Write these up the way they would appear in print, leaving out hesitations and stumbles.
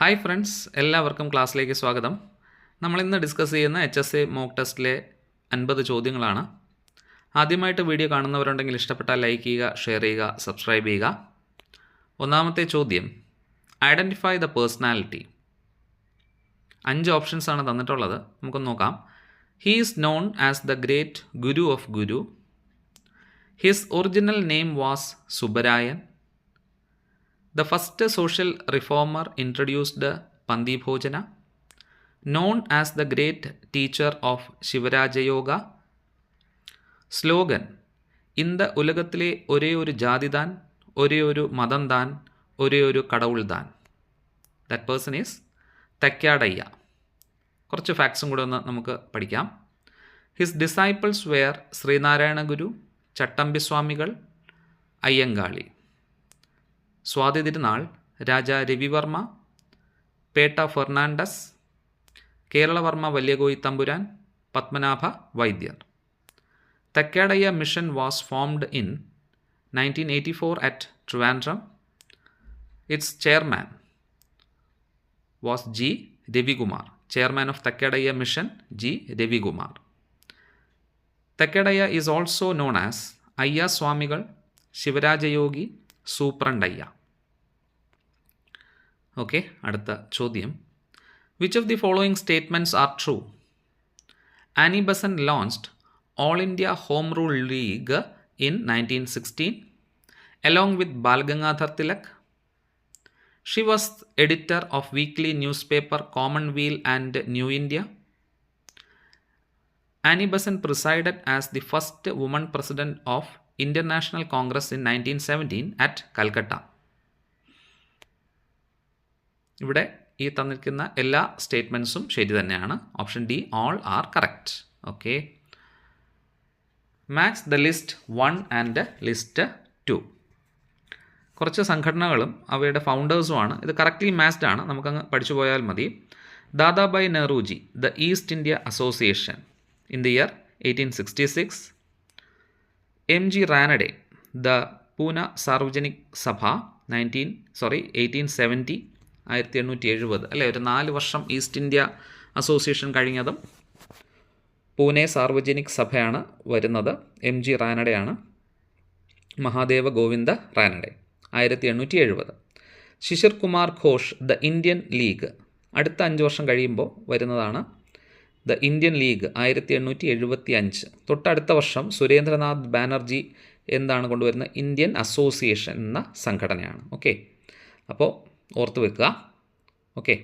Hi friends, എല്ലാവർക്കും ക്ലാസ്സിലേക്ക് സ്വാഗതം. നമ്മളിന്ന് ഡിസ്കസ് ചെയ്യുന്ന HSA മോക്ക് ടെസ്റ്റിലെ 50 ചോദ്യങ്ങളാണ്. ആദ്യമായിട്ട് വീഡിയോ കാണുന്നവരുണ്ടെങ്കിൽ ഇഷ്ടപ്പെട്ടാൽ ലൈക്ക് ചെയ്യുക, ഷെയർ ചെയ്യുക, സബ്സ്ക്രൈബ് ചെയ്യുക. ഒന്നാമത്തെ ചോദ്യം, ഐഡൻറ്റിഫൈ ദ പേഴ്സണാലിറ്റി. 5 ഓപ്ഷൻസ് ആണ് തന്നിട്ടുള്ളത്. നമുക്കൊന്ന് നോക്കാം. He is known as the great Guru of Guru. His original name was Subbarayan. The first social reformer introduced Pandi Bhojana, known as the great teacher of Shivaraja Yoga. Slogan, இந்த ഉലകത്തിലെ ഒരേ ഒരു ജാതി താൻ, ഒരേ ഒരു മതം താൻ, ഒരേ ഒരു കടവുൾ താൻ. That person is തക്യാടയ്യ. കുറച്ച് ഫാക്ട്സും കൂടെ ഒന്ന് നമുക്ക് പഠിക്കാം. ഹിസ് ഡിസൈപ്പിൾസ് വെയർ ശ്രീനാരായണ ഗുരു, ചട്ടമ്പി സ്വാമികൾ, അയ്യങ്കാളി. സ്വാതി തിരുനാൾ രാജ Ravi Varma, Pettah Fernandez, Keralavarma വല്യകോയി Thampuran, Padmanabha Vaidyar. തക്കാടയ്യ mission was formed in 1984 at Trivandrum. It's chairman was G Ravikumar. Chairman of തക്കാടയ്യ mission G Ravikumar. തക്കാടയ്യ is also known as അയ്യ സ്വാമികൾ, ശിവരാജയോഗി, സൂപ്രണ്ടയ്യ. ഓക്കെ, അടുത്ത ചോദ്യം. Which of the following statements are true? Annie Besant launched all India home rule league in 1916 along with Bal Gangadhar Tilak. She was editor of weekly newspaper Commonweal and New India. Annie Besant presided as the first woman president of Indian National Congress in 1917 at Calcutta. ഇവിടെ ഈ തന്നിരിക്കുന്ന എല്ലാ സ്റ്റേറ്റ്മെൻറ്റ്സും ശരി തന്നെയാണ്. Option D, all are correct. Okay, match the list 1 and list 2. കുറച്ച് സംഘടനകളും അവയുടെ ഫൗണ്ടേഴ്സുമാണ്. ഇത് കറക്റ്റ്ലി മാച്ച്ഡ് ആണ്, നമുക്കങ്ങ് പഠിച്ചു പോയാൽ മതി. Dadabhai Naoroji, the East India Association in the year 1866. MG Ranade, the Poona Sarvajanik Sabha 1870, 1870 അല്ലേ, ഒരു 4 വർഷം ഈസ്റ്റ് ഇന്ത്യ അസോസിയേഷൻ കഴിഞ്ഞതും പൂനെ സാർവജനിക് സഭയാണ് വരുന്നത്. MG റാനഡെയാണ്. Mahadeva Govinda Ranade 1870. Shishir Kumar Ghosh, the Indian league, അടുത്ത 5 വർഷം കഴിയുമ്പോൾ വരുന്നതാണ് ദ ഇന്ത്യൻ ലീഗ് 1875. തൊട്ടടുത്ത വർഷം സുരേന്ദ്രനാഥ് ബാനർജി എന്താണ് കൊണ്ടുവരുന്നത്? ഇന്ത്യൻ അസോസിയേഷൻ എന്ന സംഘടനയാണ്. ഓക്കെ, അപ്പോൾ ഓർത്ത് വെക്കുക. ഓക്കെ,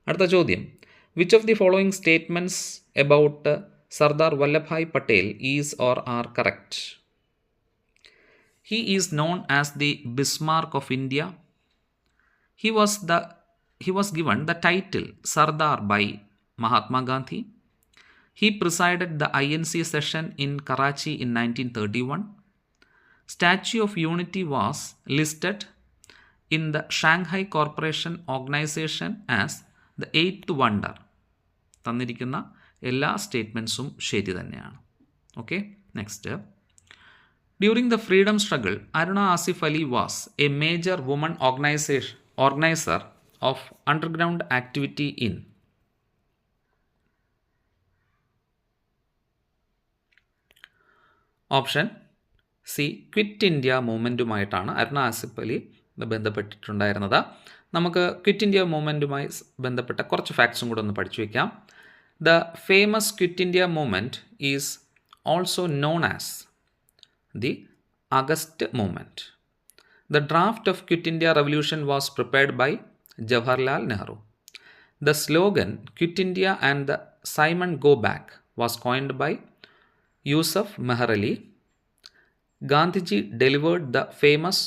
അടുത്ത ചോദ്യം. Which of the following statements about Sardar Vallabhbhai Patel is or are correct? He is known as the Bismarck of India. He was given the title Sardar by Mahatma Gandhi. He presided the INC session in Karachi in 1931. Statue of Unity was listed in the Shanghai Cooperation Organization as the 8th wonder. തന്നിരിക്കുന്ന എല്ലാ സ്റ്റേറ്റ്മെൻറ്റ്സും ശരി തന്നെയാണ്. Okay, next. During the freedom struggle, Aruna Asif Ali was a major woman organizer of underground activity in. Option C, quit India മൂവ്മെൻറ്റുമായിട്ടാണ് അരുണ ആസിഫ് അലി ബന്ധപ്പെട്ടിട്ടുണ്ടായിരുന്നത്. നമുക്ക് quit India മൂവ്മെൻറ്റുമായി ബന്ധപ്പെട്ട കുറച്ച് ഫാക്ട്സും കൂടെ ഒന്ന് പഠിച്ചു വയ്ക്കാം. The famous quit India movement is also known as the August movement. The draft of Quit India Revolution was prepared by Jawaharlal Nehru. The slogan Quit India and the Simon Go Back was coined by Yusuf Meher Ali. Gandhiji delivered the famous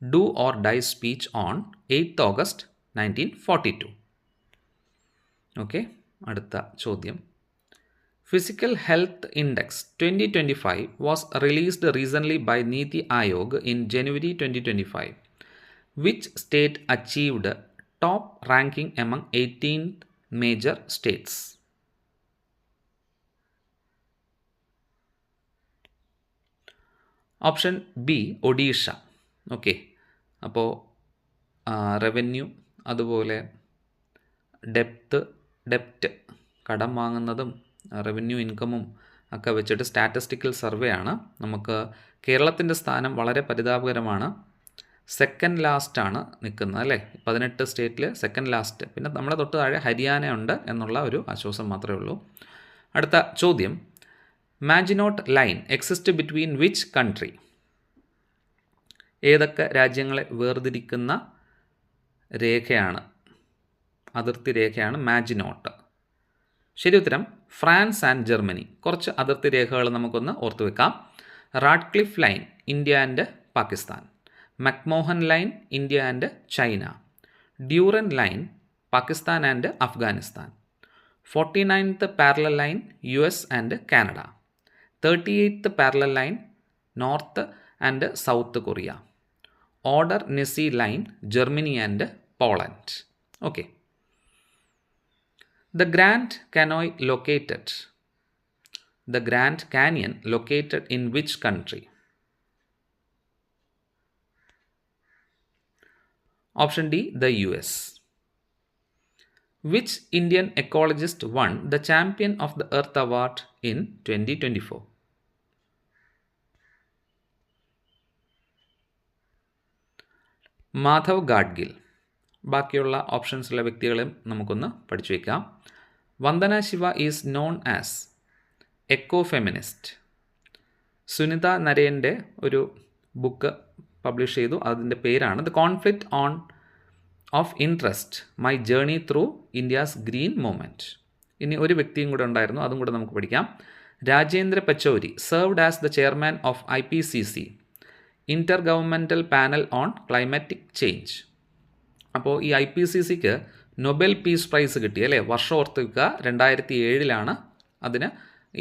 Do or Die speech on 8th August 1942. Okay, അടുത്ത ചോദ്യം. Physical Health Index 2025 was released recently by Niti Aayog in January 2025. Which state achieved top ranking among 18 major states? Option B, Odisha. Okay, അപ്പോൾ revenue, അതുപോലെ ഡെപ്റ്റ് കടം വാങ്ങുന്നതും revenue ഇൻകമും ഒക്കെ വെച്ചിട്ട് statistical survey ആണ്. നമുക്ക് കേരളത്തിൻ്റെ സ്ഥാനം വളരെ പരിതാപകരമാണ്. സെക്കൻഡ് ലാസ്റ്റാണ് നിൽക്കുന്നത് അല്ലേ, 18 സ്റ്റേറ്റിൽ സെക്കൻഡ് ലാസ്റ്റ്. പിന്നെ നമ്മുടെ തൊട്ട് താഴെ ഹരിയാന ഉണ്ട് എന്നുള്ള ഒരു ആശ്വാസം മാത്രമേ ഉള്ളൂ. അടുത്ത ചോദ്യം, Maginot line exist between which country? ഏതൊക്കെ രാജ്യങ്ങളെ വേർതിരിക്കുന്ന രേഖയാണ്, അതിർത്തി രേഖയാണ് മാജിനോട്ട്? ശരി ഉത്തരം ഫ്രാൻസ് ആൻഡ് ജർമ്മനി. കുറച്ച് അതിർത്തി രേഖകൾ നമുക്കൊന്ന് ഓർത്തു വെക്കാം. Radcliffe line India and Pakistan, McMahon line India and China, Durand line Pakistan and Afghanistan, 49th parallel line US and Canada, 38th parallel line North and South Korea, Oder Neisse line Germany and Poland. Okay. The Grand Canyon located in which country? Option D, the US. Which Indian ecologist won the Champion of the Earth Award in 2024? Madhav Gadgil. ബാക്കിയുള്ള ഓപ്ഷൻസിലെ വ്യക്തികളെയും നമുക്കൊന്ന് പഠിച്ചു വയ്ക്കാം. Vandana Shiva is known as eco feminist. Sunita നരേൻ്റെ ഒരു book publish ചെയ്തു, അതിൻ്റെ പേരാണ് the conflict of interest, my journey through India's green movement. ഇനി ഒരു വ്യക്തിയും കൂടെ ഉണ്ടായിരുന്നു, അതും കൂടെ നമുക്ക് പഠിക്കാം. Rajendra Pachauri served as the chairman of IPCC, intergovernmental panel on climatic change. അപ്പോൾ ഈ IPCCക്ക് നൊബേൽ പീസ് പ്രൈസ് കിട്ടി അല്ലേ, വർഷം ഓർത്ത് വയ്ക്കുക, 2007 അതിന്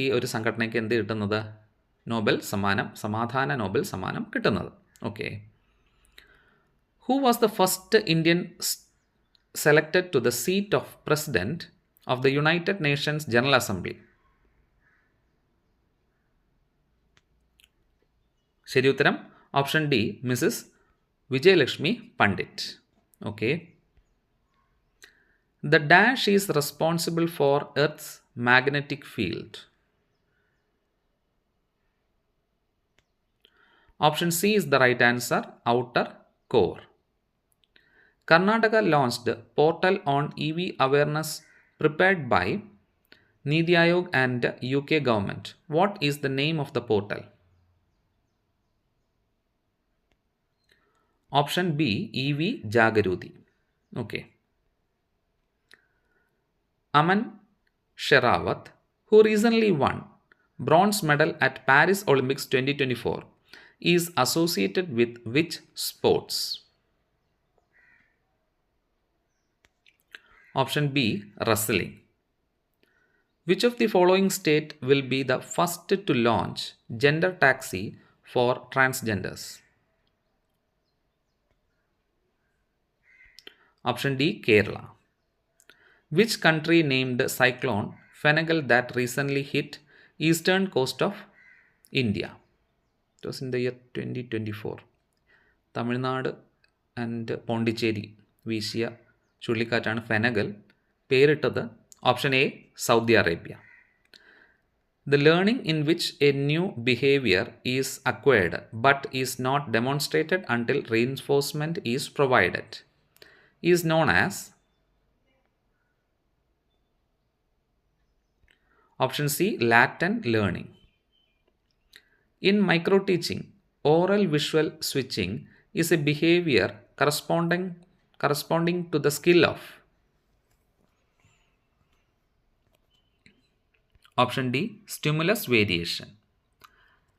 ഈ ഒരു സംഘടനയ്ക്ക് എന്ത് കിട്ടുന്നത്, നോബൽ സമ്മാനം, സമാധാന നോബൽ സമ്മാനം കിട്ടുന്നത്. Okay. Who was the first Indian selected to the seat of president of the United Nations General Assembly? ശരി ഉത്തരം option D, Mrs Vijayalakshmi Pandit. Okay. The dash is responsible for Earth's magnetic field. Option C is the right answer, outer core. Karnataka launched portal on EV awareness prepared by Niti Aayog and UK government. What is the name of the portal? Option B, EV Jagaruti. Okay. Aman Sherawat, who recently won bronze medal at Paris Olympics 2024, is associated with which sports? Option B, wrestling. Which of the following state will be the first to launch gender taxi for transgenders? Option D, Kerala. Which country named cyclone Fenagel that recently hit eastern coast of India? It was in the year 2024. Tamil Nadu and Pondicherry വീശിയ ചുഴലിക്കാറ്റാണ് ഫെനഗൽ. പേരിട്ടത് option A, Saudi Arabia. The learning in which a new behavior is acquired but is not demonstrated until reinforcement is provided is known as? Option C, latent learning. In microteaching, oral visual switching is a behavior corresponding to the skill of? Option D, stimulus variation.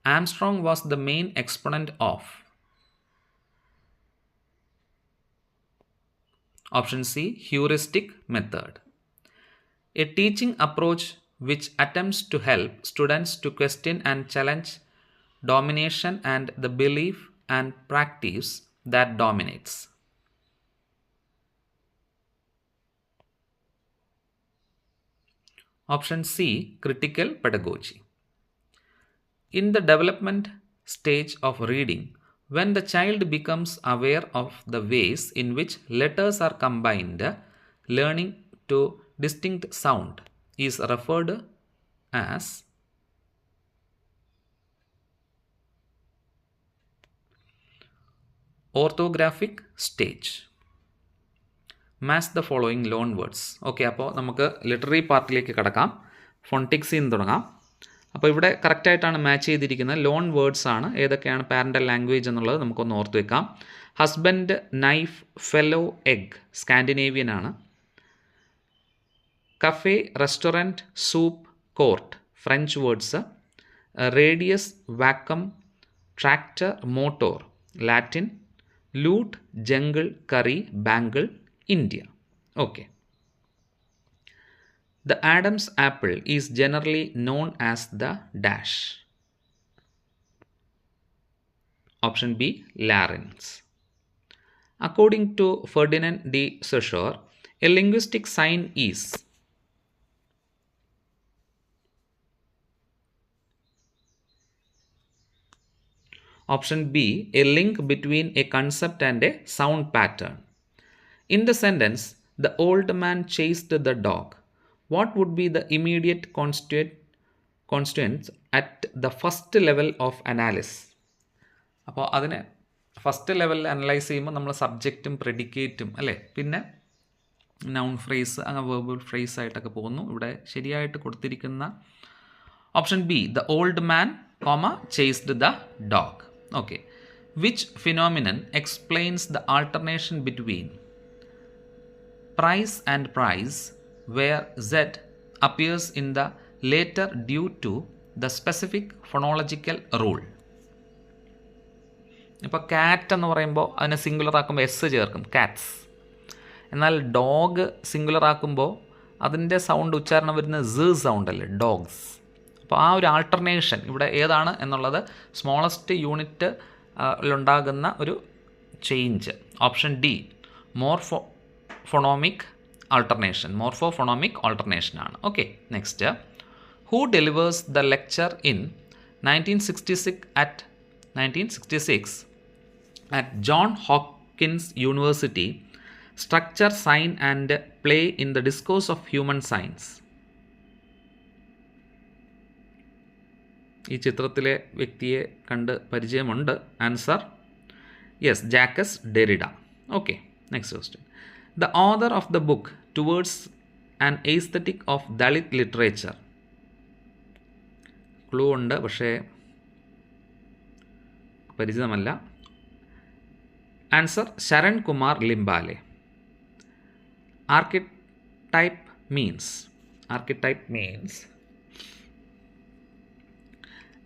Armstrong was the main exponent of? Option C, heuristic method. A teaching approach which attempts to help students to question and challenge domination and the belief and practice that dominates. Option C, critical pedagogy. In the development stage of reading, when the child becomes aware of the ways in which letters are combined, learning to distinct sound is referred as orthographic stage. Match the following loan words. Okay, അപ്പോൾ നമുക്ക് literary പാർട്ടിലേക്ക് കിടക്കാം. ഫോണിറ്റിക്സിൽ നിന്ന് തുടങ്ങാം. അപ്പോൾ ഇവിടെ കറക്റ്റായിട്ടാണ് match ചെയ്തിരിക്കുന്നത്. Loan words ആണ്. ഏതൊക്കെയാണ് പാരൻ്റൽ ലാംഗ്വേജ് എന്നുള്ളത് നമുക്കൊന്ന് ഓർത്ത് വെക്കാം. Husband, knife, fellow, egg Scandinavian ആണ്. Cafe, restaurant, soup, court French words. Radius, vacuum, tractor, motor Latin. Loot, jungle, curry, bangle India. Okay. The Adam's apple is generally known as the dash. Option B, larynx. According to Ferdinand de Saussure, a linguistic sign is Option B, a link between a concept and a sound pattern. In the sentence, the old man chased the dog. What would be the immediate constituents at the first level of analysis? അപ്പോൾ അതിനെ first ലെവലിൽ analyse ചെയ്യുമ്പോൾ നമ്മൾ സബ്ജക്റ്റും പ്രെഡിക്കേറ്റും അല്ലേ, പിന്നെ noun phrase അങ്ങനെ verbal phrase ആയിട്ടൊക്കെ പോകുന്നു. ഇവിടെ ശരിയായിട്ട് കൊടുത്തിരിക്കുന്ന option B, the old man, chased the dog. Okay. Which phenomenon explains the alternation between price and price, where Z appears in the later due to the specific phonological rule? ഇപ്പോൾ കാറ്റ് എന്ന് പറയുമ്പോൾ അതിനെ സിംഗുലർ ആക്കുമ്പോൾ S ചേർക്കും, Katz. എന്നാൽ dog singular ആക്കുമ്പോൾ അതിൻ്റെ സൗണ്ട് ഉച്ചാരണം വരുന്ന സൗണ്ട് അല്ലേ, ഡോഗ്സ്. അപ്പോൾ ആ ഒരു ആൾട്ടർനേഷൻ ഇവിടെ ഏതാണ് എന്നുള്ളത് സ്മോളസ്റ്റ് യൂണിറ്റ് ലുണ്ടാകുന്ന ഒരു change. Option D, morphophonemic alternation ആണ്. Okay. Next, who delivers the lecture in 1966 at John Hopkins University, structure, sign and play in the discourse of human science? ഈ ചിത്രത്തിലെ വ്യക്തിയെ കണ്ട് പരിചയമുണ്ട്. Answer yes, Jacques Derrida. Okay. Next question. The author of the book Towards an Aesthetic of Dalit Literature. Clue ഉണ്ട്, പക്ഷേ പരിചിതമല്ല. Answer Sharan Kumar Limbale. Archetype means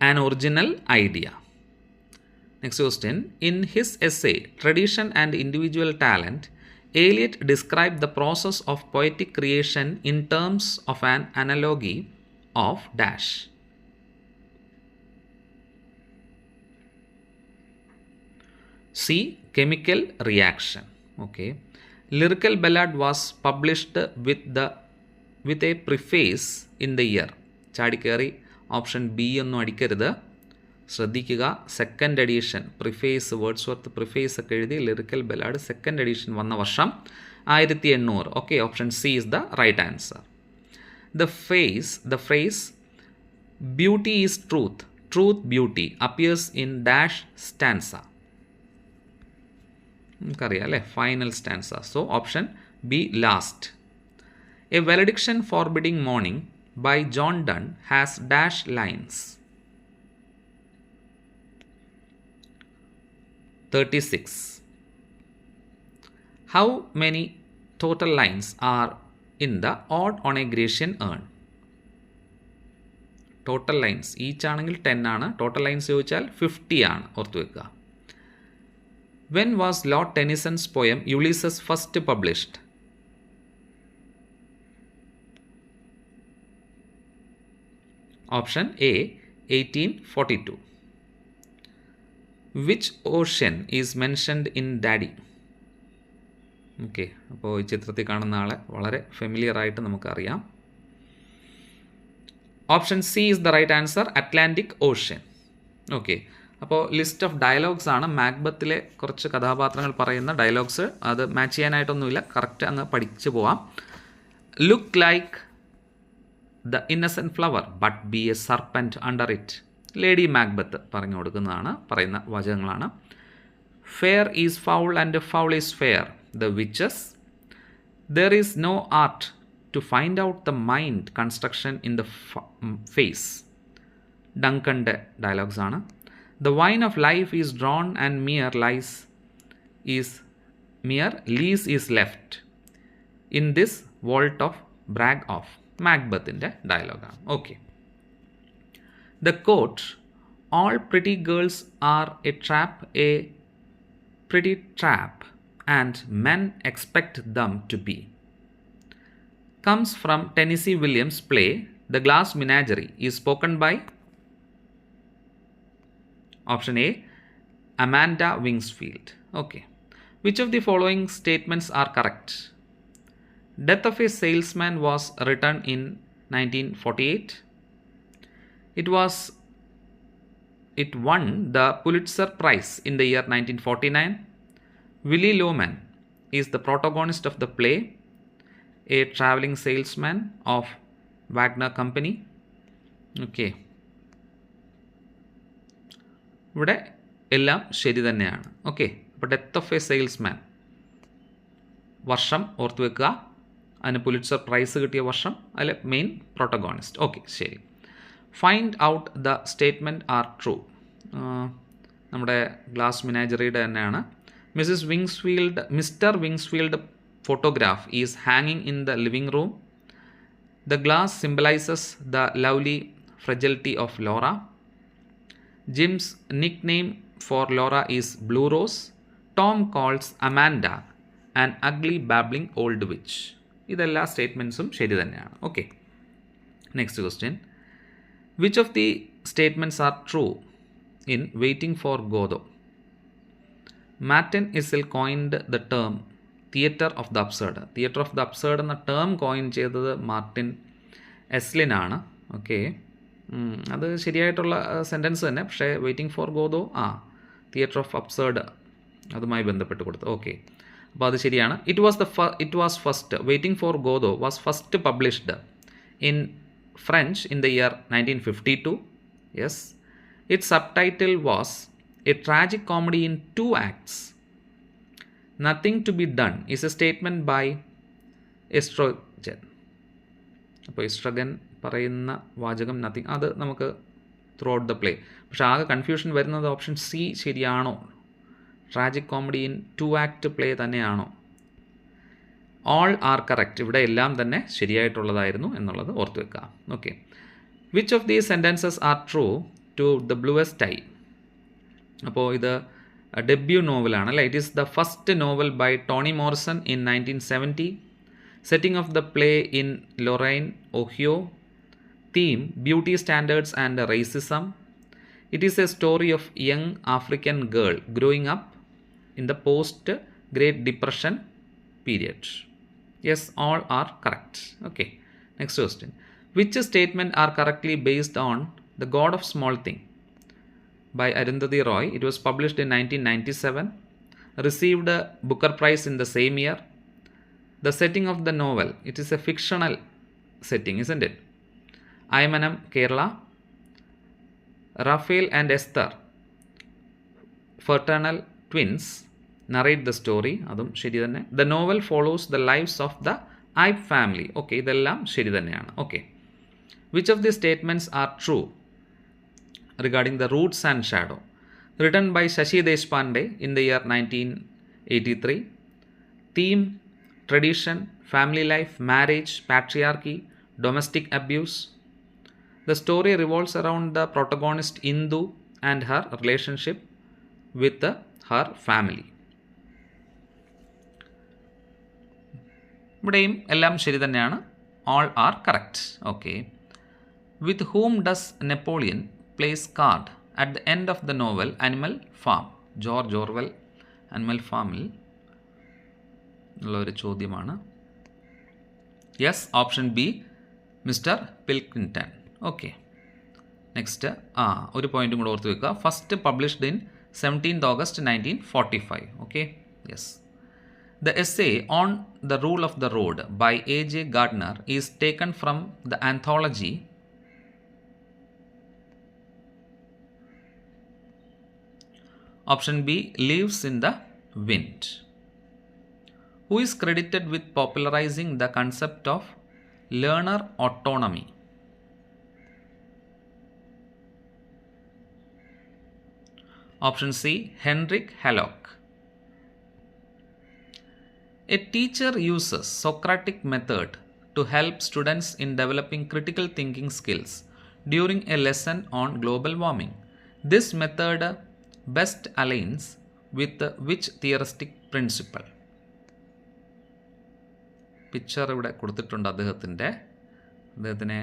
an original idea. Next question. In his essay Tradition and Individual Talent, Eliot described the process of poetic creation in terms of an analogy of dash. C, chemical reaction. Okay. Lyrical Ballad was published with a preface in the year. ചാടിക്കേറി option B ഒന്നും അടിക്കരുത്, ശ്രദ്ധിക്കുക. Second edition preface, Wordsworth preface ഒക്കെ എഴുതി lyrical ballad second edition വന്ന വർഷം 1800. Okay. Option C is the right answer. The phrase beauty is truth beauty appears in dash stanza. നമുക്കറിയാം അല്ലേ, final stanza. So option B last. A valediction forbidding mourning by John Donne has dash lines. 36. How many total lines are in the odd onegration urn? Total lines each ആണെങ്കിൽ 10 ആണ്. Total lines ചോദിച്ചാൽ 50 ആണ്. ഓർത്ത് വെക്കുക. When was Lord Tennyson's poem Ulysses first published? Option A, 1842. Which ocean is mentioned in Daddy? Okay. അപ്പോൾ ഈ ചിത്രത്തിൽ കാണുന്ന ആളെ വളരെ ഫെമിലിയർ ആയിട്ട് നമുക്കറിയാം. Option C is the right answer, Atlantic Ocean. Okay. അപ്പോൾ ലിസ്റ്റ് ഓഫ് ഡയലോഗ്സ് ആണ്. മാക്ബത്തിലെ കുറച്ച് കഥാപാത്രങ്ങൾ പറയുന്ന ഡയലോഗ്സ്. അത് മാച്ച് ചെയ്യാനായിട്ടൊന്നുമില്ല, കറക്റ്റ് അങ്ങ് പഠിച്ചു പോവാം. Look like the innocent flower but be a serpent under it. Lady Macbeth പറഞ്ഞു കൊടുക്കുന്നതാണ്, പറയുന്ന വാചകങ്ങളാണ്. Fair is foul and foul is fair, the witches. There is no art to find out the mind construction in the face. ഡങ്കൻ്റെ dialogues ആണ്. The wine of life is drawn and mere lease is left in this vault of brag of. മാക്ബത്തിൻ്റെ ഡയലോഗാണ്. Okay. The coat all pretty girls are a pretty trap and men expect them to be comes from Tennessee Williams' play The Glass Menagerie, is spoken by option A, Amanda Wingsfield. Okay. Which of the following statements are correct? Death of a Salesman was written in 1948. It won the Pulitzer Prize in the year 1949. Willy Loman is the protagonist of the play A Traveling Salesman of Wagner Company. Okay. ഇവിടെ എല്ലാം ശരി തന്നെയാണ്. Okay. അപ്പോൾ death of A salesman, വർഷം ഓർത്ത് വെക്കുക, അതിന് Pulitzer prize കിട്ടിയ വർഷം, അതിൽ മെയിൻ പ്രൊട്ടഗോണിസ്റ്റ്. ഓക്കെ, ശരി. Find out the statement are true. നമ്മുടെ ഗ്ലാസ് മിനാജറിയുടെ തന്നെയാണ്. Mister Wingfield photograph is hanging in the living room. The glass symbolizes the lovely fragility of Laura. Jim's nickname for Laura is Blue Rose. Tom calls Amanda an ugly babbling old witch. ഇതെല്ലാ സ്റ്റേറ്റ്മെൻറ്റ്സും ശരി തന്നെയാണ്. Okay. Next question. Which of the statements are true in waiting for Godot? Martin Esslin coined the term theatre of the absurd. Theatre of the absurd എന്ന term coin ചെയ്തത് Martin എസ്ലിനാണ്. Okay. അത് ശരിയായിട്ടുള്ള sentence തന്നെ, പക്ഷേ waiting for Godot theatre of absurd അതുമായി ബന്ധപ്പെട്ട് കൊടുത്തു. ഓക്കെ, അപ്പോൾ അത് ശരിയാണ്. It was first waiting for Godot was first published in French in the year 1952. Yes. It sub title was A tragic comedy in 2 acts. Nothing to be done is a statement by estrogen. അപ്പോൾ എസ്ട്രഗൻ പറയുന്ന വാചകം nothing, അത് നമുക്ക് through out the play. പക്ഷേ ആകെ confusion വരുന്നത് option C ശരിയാണോ? Tragic comedy in 2 act play തന്നെയാണോ? All are correct. ഇവിടെ എല്ലാം തന്നെ ശരിയായിട്ടുള്ളതായിരുന്നു എന്നുള്ളത് ഓർത്ത് വെക്കുക. Okay. Which of these sentences are true to the bluest eye? അപ്പോൾ ഇത് ഡെബ്യൂ നോവലാണ് അല്ലേ. It is the first novel by Toni Morrison in 1970. Setting of the play in Lorain, Ohio. Theme beauty standards and racism. It is a story of young African girl growing up in the post great depression period. Yes, all are correct. Okay. Next question. Which statement are correctly based on the God of small thing by Arundhati Roy? It was published in 1997. Received a Booker Prize in the same year. The setting of the novel, it is a fictional setting, isn't it? Ayamanam, Kerala. Raphael and Esther, fraternal twins, narrate the story. അതും ശരി തന്നെ. The novel follows the lives of the Ipe family. Okay, ഇതെല്ലാം ശരി തന്നെയാണ്. Okay. Which of these statements are true regarding the Roots and Shadow? Written by Shashi Deshpande in the year 1983. Theme, tradition, family life, marriage, patriarchy, domestic abuse. The story revolves around the protagonist Indu and her relationship with her family. ഇവിടെയും എല്ലാം ശരി തന്നെയാണ്. All are correct. Okay. With whom does Napoleon plays card at the end of the novel Animal Farm? George Orwell animal ഫാമിൽ ഉള്ളൊരു ചോദ്യമാണ്. Yes, option B, mister Pilkington. Okay. Next ഒരു പോയിൻറ്റും കൂടെ ഓർത്ത് വെക്കുക. First published in 17th August 1945. Okay. Yes. The essay on the rule of the road by A.J. Gardner is taken from the anthology option B, Leaves in the Wind. Who is credited with popularizing the concept of learner autonomy? Option C, Henrik Hallock. A teacher uses Socratic method to help students in developing critical thinking skills during a lesson on global warming. This method best aligns with which theoristic principle? Picture ഇവിടെ കൊടുത്തിട്ടുണ്ട് അദ്ദേഹത്തിനെ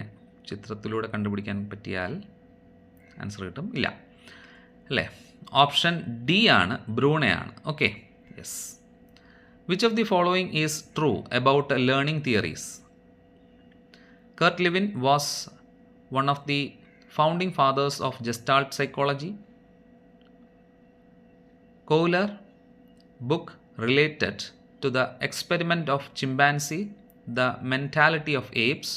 ചിത്രത്തിലൂടെ കണ്ടുപിടിക്കാൻ പറ്റിയാൽ answer കിട്ടും. ഇല്ല അല്ലേ? Option D ആണ്, ബ്രൂണയാണ്. Okay, yes. Which of the following is true about learning theories? Kurt Lewin was one of the founding fathers of gestalt psychology. Kohler book related to the experiment of chimpanzee, the mentality of apes.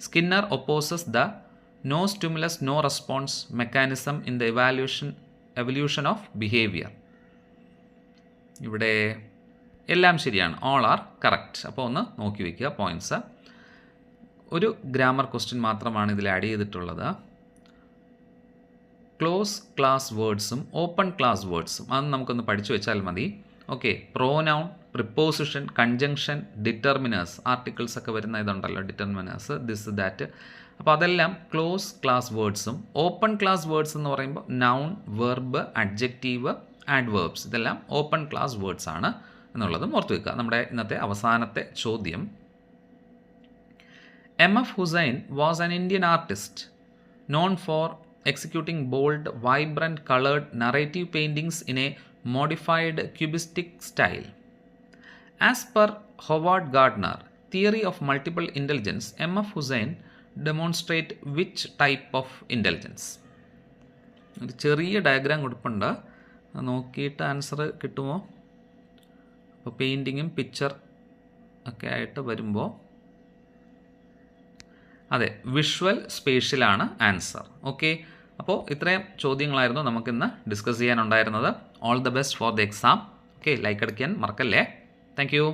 Skinner opposes the no stimulus no response mechanism in the evolution of behavior. ഇവിടെ എല്ലാം ശരിയാണ്, all are correct. അപ്പോൾ ഒന്ന് നോക്കി വയ്ക്കുക points. ഒരു grammar question മാത്രമാണ് ഇതിൽ ആഡ് ചെയ്തിട്ടുള്ളത്. ക്ലോസ് ക്ലാസ് വേർഡ്സും ഓപ്പൺ ക്ലാസ് വേർഡ്സും അത് നമുക്കൊന്ന് പഠിച്ചു വെച്ചാൽ മതി. Okay, pronoun, preposition, conjunction, determiners, articles ഒക്കെ വരുന്ന ഇതുണ്ടല്ലോ, ഡിറ്റർമിനേഴ്സ്, ദിസ് ദാറ്റ്. അപ്പോൾ അതെല്ലാം ക്ലോസ് ക്ലാസ് വേർഡ്സും. ഓപ്പൺ ക്ലാസ് വേർഡ്സ് എന്ന് പറയുമ്പോൾ നൗൺ, വെർബ്, അഡ്ജക്റ്റീവ്, ആഡ്വേർബ്സ്, ഇതെല്ലാം ഓപ്പൺ ക്ലാസ് വേർഡ്സ് ആണ് എന്നുള്ളതും ഓർത്ത് വെക്കുക. നമ്മുടെ ഇന്നത്തെ അവസാനത്തെ ചോദ്യം. M.F. Hussain was an Indian artist known for executing bold, vibrant, colored narrative paintings in a modified cubistic style. As per Howard Gardner, theory of multiple intelligence, M.F. Hussain demonstrate which type of intelligence? ഒരു ചെറിയ diagram കൊടുപ്പുണ്ട്, നോക്കിയിട്ട് answer കിട്ടുമോ? അപ്പോൾ പെയിൻറ്റിങ്ങും picture ഒക്കെ ആയിട്ട് വരുമ്പോൾ അതെ, visual സ്പേഷ്യലാണ് answer. Okay, അപ്പോൾ ഇത്രയും ചോദ്യങ്ങളായിരുന്നു നമുക്കിന്ന് ഡിസ്കസ് ചെയ്യാനുണ്ടായിരുന്നത്. All the best for the exam. Okay, like അടിക്കാൻ മറക്കല്ലേ. Thank U.